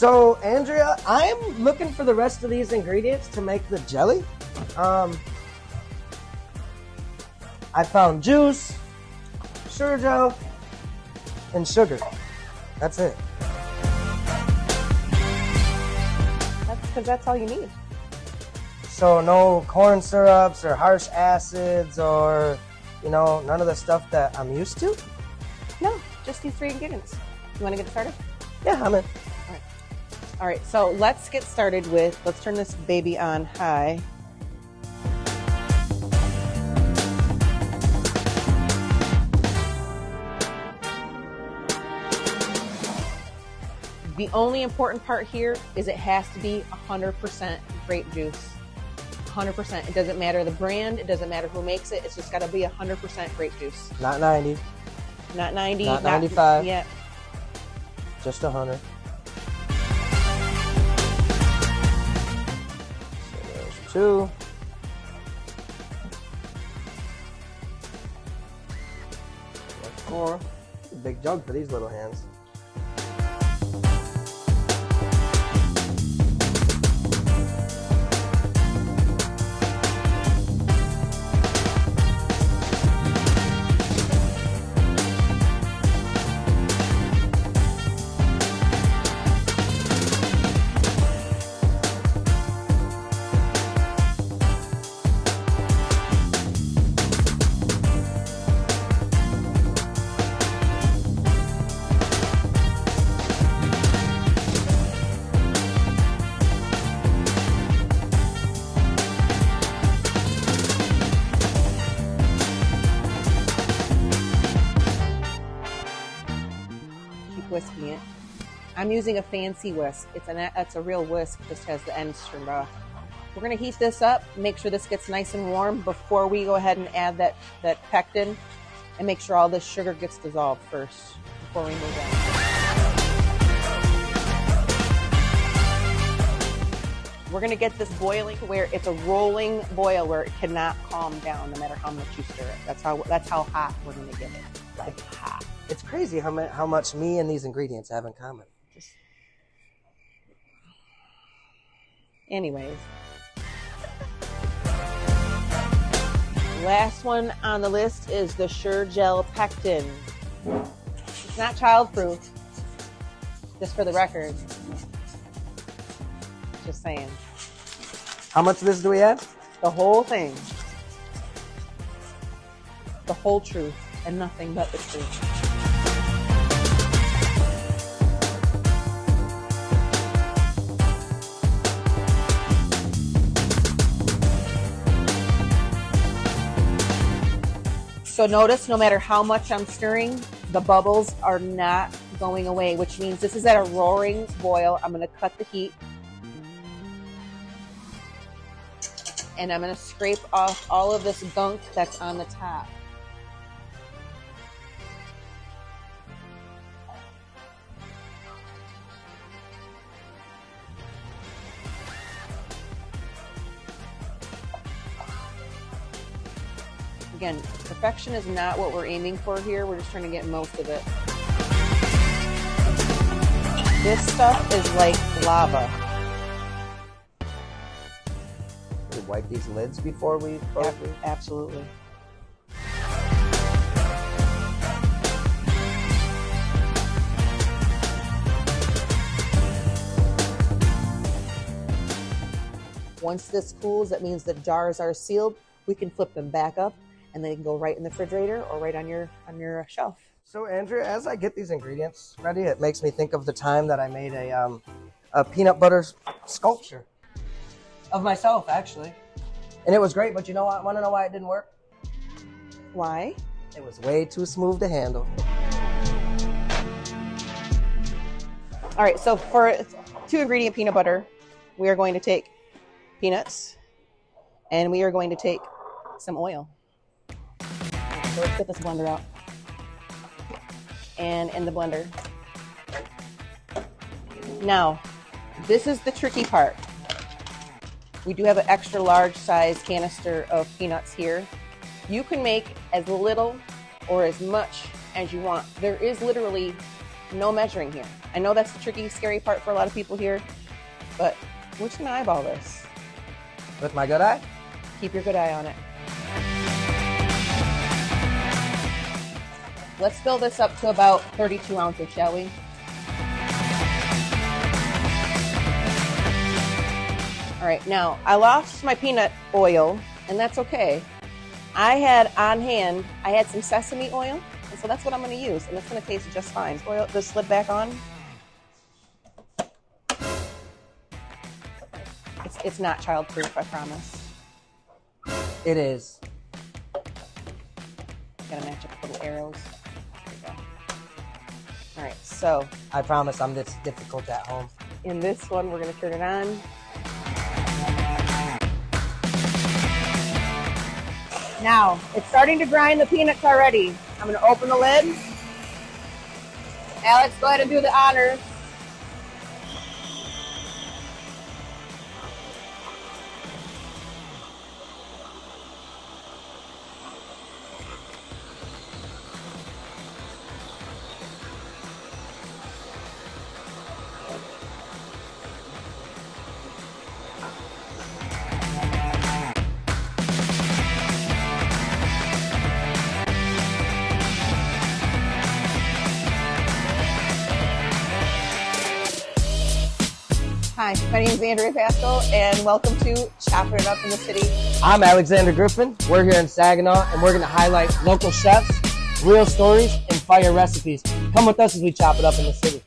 So, Andrea, I'm looking for the rest of these ingredients to make the jelly. I found juice, sugar gel, and sugar. That's it. That's because that's all you need. So no corn syrups or harsh acids or, none of the stuff that I'm used to? No, just these 3 ingredients. You want to get started? Yeah, I'm in. All right, so let's get started with, let's turn this baby on high. The only important part here is it has to be 100% grape juice. 100%. It doesn't matter the brand. It doesn't matter who makes it. It's just got to be 100% grape juice. Not 90. Not 90. Not 95. Yeah. Just 100. So there's 2. That's 4. It's a big jug for these little hands. Whisking it. I'm using a fancy whisk. It's a real whisk, just has the ends turned off. We're going to heat this up, make sure this gets nice and warm before we go ahead and add that pectin, and make sure all this sugar gets dissolved first before we move on. We're going to get this boiling to where it's a rolling boil where it cannot calm down no matter how much you stir it. That's how hot we're going to get it. Like hot. It's crazy how much me and these ingredients have in common. Anyways. Last one on the list is the Sure Gel Pectin. It's not childproof, just for the record. Just saying. How much of this do we add? The whole thing. The whole truth and nothing but the truth. So notice, no matter how much I'm stirring, the bubbles are not going away, which means this is at a roaring boil. I'm going to cut the heat. And I'm going to scrape off all of this gunk that's on the top. Again, perfection is not what we're aiming for here. We're just trying to get most of it. This stuff is like lava. We wipe these lids before we close these? Absolutely. Once this cools, that means the jars are sealed. We can flip them back up and they can go right in the refrigerator or right on your shelf. So Andrea, as I get these ingredients ready, it makes me think of the time that I made a peanut butter sculpture of myself, actually. And it was great, but you know what? Want to know why it didn't work? Why? It was way too smooth to handle. All right, so for 2-ingredient peanut butter, we are going to take peanuts and we are going to take some oil. So let's get this blender out. And in the blender. Now, this is the tricky part. We do have an extra large size canister of peanuts here. You can make as little or as much as you want. There is literally No measuring here. I know that's the tricky, scary part for a lot of people here, but we're just gonna eyeball this. With my good eye? Keep your good eye on it. Let's fill this up to about 32 ounces, shall we? All right, now I lost my peanut oil, and that's okay. I had on hand, I had some sesame oil, and so that's what I'm gonna use, and it's gonna taste just fine. Oil this lid back on. It's not childproof, I promise. It is. Gotta match up little arrows. There we go. All right, so. I promise I'm this difficult at home. In this one, we're gonna turn it on. Now, it's starting to grind the peanuts already. I'm gonna open the lid. Alex, go ahead and do the honors. Hi, my name is Andrea Pascal, and welcome to Chopping It Up in the City. I'm Alexander Griffin. We're here in Saginaw, and we're going to highlight local chefs, real stories, and fire recipes. Come with us as we chop it up in the city.